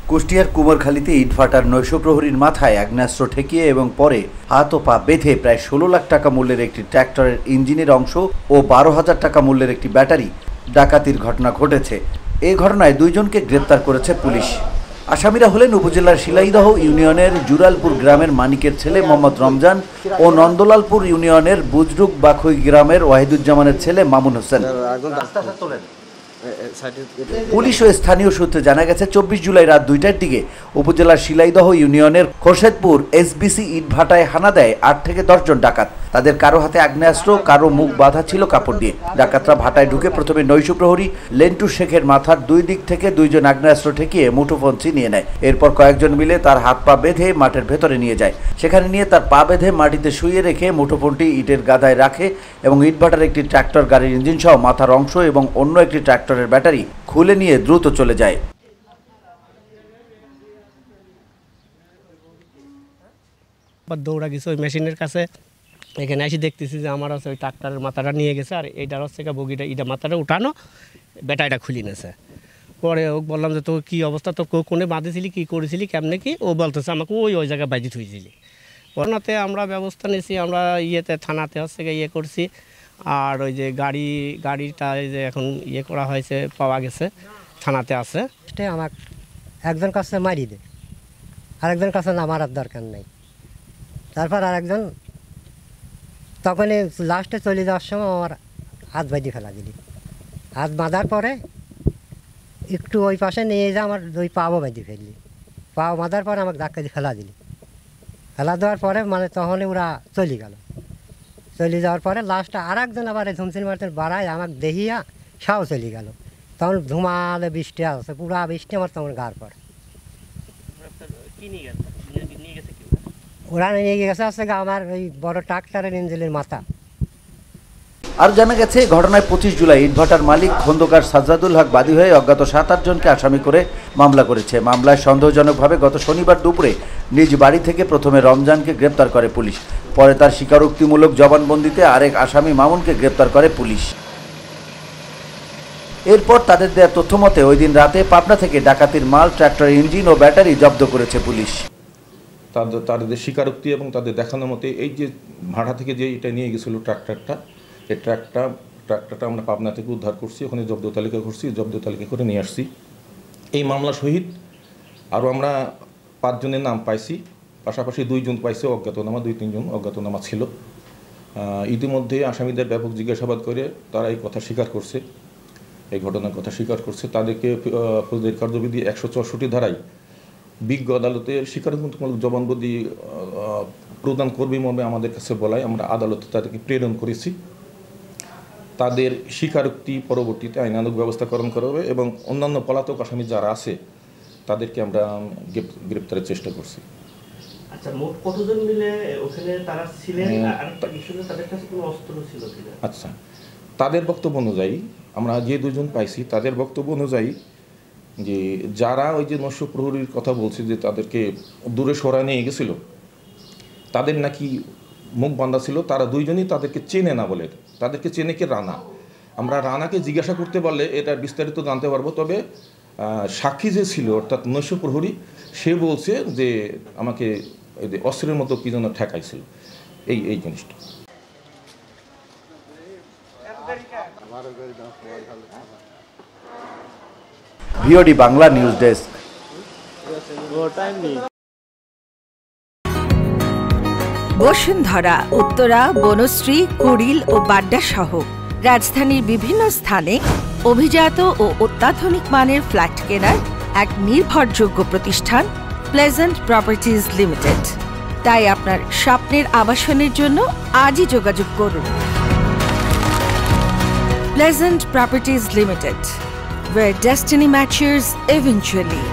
কুষ্টিয়ার কুমারখালীতে ইটভাটার নৈশ প্রহরীর মাথায় আগ্নেয়াস্ত্র ঠেকিয়ে এবং পরে হাত ও পা বেঁধে প্রায় ১৬ লাখ টাকা মূল্যের একটি ট্র্যাক্টরের ইঞ্জিনের অংশ ও ১২,০০০ টাকা মূল্যের একটি ব্যাটারি ডাকাতির ঘটনা ঘটেছে। এই ঘটনায় দুইজনকে গ্রেপ্তার করেছে পুলিশ। আসামিরা হলেন উপজেলার শিলাইদহ ইউনিয়নের জুরালপুর গ্রামের মানিকের ছেলে মোহাম্মদ রমজান ও নন্দলালপুর ইউনিয়নের বুজরুক বাখুই গ্রামের ওয়াহিদুজ্জামানের ছেলে মামুন হোসেন। পুলিশ ও স্থানীয় সূত্রে জানা গেছে ২৪ জুলাই রাত ২টার দিকে উপজেলার শিলাইদহ ইউনিয়নের খোরশেদপুর এসবিসি ইটভাটায় হানা দেয় ৮ থেকে ১০ জন ডাকাত। তাদের কারো হাতে আগ্নেয়াস্ত্র, কারো মুখ বাঁধা ছিল কাপড় দিয়ে। ডাকাতরা ভাটায় ঢুকে প্রথমে নৈশ প্রহরী লেন্টু শেখের মাথার দুই দিক থেকে দুইজন আগ্নেয়াস্ত্র ঠেকিয়ে মুঠোফোন ছিনিয়ে নেয়। এরপর কয়েকজন মিলে তার হাত পা বেঁধে মাঠের ভেতরে নিয়ে যায়। সেখানে নিয়ে তার পা বেঁধে মাটিতে শুইয়ে রেখে মুঠোফোনটি ইটের গাদায় রাখে এবং ইটভাটার একটি ট্রাক্টর গাড়ির ইঞ্জিন সহ মাথার অংশ এবং অন্য একটি ট্রাক্টরের ব্যাটারি খুলে নিয়ে দ্রুত চলে যায়। দৌড়া গেছে ওই মেশিনের কাছে, এখানে এসে দেখতেছি যে আমার হচ্ছে ওই ট্রাক্টরের মাথাটা নিয়ে গেছে আর এইটার হচ্ছে বগিটা ইটা মাথাটা উঠানো, ব্যাটারিটা খুলে নিয়েছে। পরে ও বললাম যে তো কী অবস্থা, তো কোনে বাঁধেছিলি, কী করেছিলি, কেমনে কি? ও বলতেছে আমাকে ওই জায়গায় বাইজি থুইছিলি। ওনাতে আমরা ব্যবস্থা নিয়েছি, আমরা থানাতে হচ্ছে ইয়ে করছি। আর ওই যে গাড়িটা যে এখন ইয়ে করা হয়েছে, পাওয়া গেছে, থানাতে আছে। আমার একজন কাছে মারি দে, আরেকজন কাছে না মারার দরকার নেই। তারপর আরেকজন তখনই লাস্টে চলে যাওয়ার সময় আমার হাত বাঁধি ফেলা দিলি। হাত বাঁধার পরে একটু ওই পাশে নিয়ে যা আমার ওই পাও বেঁধে ফেললি। পাও বাঁধার পরে আমাকে ধাক্কা দিয়ে ফেলা দিলি। ফেলা দেওয়ার পরে মানে তখনই ওরা চলে গেল। চলে যাওয়ার পরে লাস্টে আর একজন আবার এই ধুমসিন মারতেন বাড়ায় আমাকে দেখিয়া সাও চলে গেল। তখন ধুমালে বৃষ্টি আসছে, পুরা বৃষ্টি আমার তখন গার পর। ওরা নিয়ে গেছে হচ্ছে আমার ওই বড় ট্রাক্টরের ইঞ্জিনের মাথা। আর জানা গেছে ঘটনায় ২৫ জুলাই ইটভাটার মালিক খন্দকার সাজ্জাদুল হক বাদী হয়ে অজ্ঞাত ৭-৮ জনকে আসামি করে মামলা করেছে। মামলায় সন্দেহজনকভাবে গত শনিবার দুপুরে নিজ বাড়ি থেকে প্রথমে রমজানকে গ্রেপ্তার করে পুলিশ। পরে তার স্বীকারোক্তিমূলক জবানবন্দিতে আরেক আসামি মামুনকে গ্রেপ্তার করে পুলিশ। এরপর তাদের দেওয়া তথ্য মতে ওই দিন রাতে পাবনা থেকে ডাকাতির মাল, ট্রাক্টর ইঞ্জিন ও ব্যাটারি জব্দ করেছে পুলিশ। তাদের স্বীকারোক্তি এবং তাদের দেখানো মতে এই যে ভাড়া থেকে যে এটা নিয়ে গেছিলো ট্রাক্টরটা, এই ট্রাক্টরটা আমরা পাবনা থেকে উদ্ধার করছি, ওখানে জব্দ তালিকা করছি, জব্দ তালিকা করে নিয়ে আসছি। এই মামলা সহিত আরও আমরা ৫ জনের নাম পাইছি, পাশাপাশি 2 জন পাইছে অজ্ঞাতনামা, 2-3 জন অজ্ঞাতনামা ছিল। ইতিমধ্যে আসামিদের ব্যাপক জিজ্ঞাসাবাদ করে তারা এই কথা স্বীকার করছে, এই ঘটনার কথা স্বীকার করছে। তাদেরকে ফৌজদারি কার্যবিধি ১৬৪ ধারায় বিজ্ঞ আদালতের স্বীকারোক্তিমূলক জবানবন্দি প্রদান করবে মর্মে আমাদের কাছে বলায় আমরা আদালতে তাদেরকে প্রেরণ করেছি। তাদের স্বীকারোক্তি পরবর্তীতে আইনানুগ ব্যবস্থাকরণ করা হবে এবং অন্যান্য পলাতক আসামি যারা আছে তাদেরকে আমরা গ্রেপ্তারের চেষ্টা করছি। আচ্ছা, মোট কতজন মিলে ওখানে তারা ছিলেন? আরেকটা বিষয়, তাদের কাছে কোনো অস্ত্র ছিল কিনা? আচ্ছা, তাদের বক্তব্য অনুযায়ী আমরা যে 2 জন পাইছি তাদের বক্তব্য অনুযায়ী যে যারা ওই যে নৈশ প্রহরীর কথা বলছে যে তাদেরকে দূরে সরায় নিয়ে গেছিল, তাদের নাকি মুখ বাঁধা ছিল। তারা 2 জনই তাদেরকে চেনে না বলে, তাদেরকে চেনে কে রানা। আমরা রানাকে জিজ্ঞাসা করতে পারলে এটা বিস্তারিত জানতে পারবো। তবে সাক্ষী যে ছিল অর্থাৎ নৈশ প্রহরী, সে বলছে যে আমাকে অস্ত্রের মতো কি যেন ঠেকাইছিল, এই জিনিসটা। VOD Bangla news desk. Bashundhara, Uttara, Banashree, Kuril ও বাড্ডা সহ রাজধানীর বিভিন্ন স্থানে অভিজাত ও অত্যাধুনিক মানের ফ্ল্যাট কেনার এক নির্ভরযোগ্য প্রতিষ্ঠান প্লেজেন্ট প্রপার্টিজ লিমিটেড। তাই আপনার স্বপ্নের আবাসনের জন্য আজই যোগাযোগ করুন। Pleasant properties limited, where destiny matches eventually.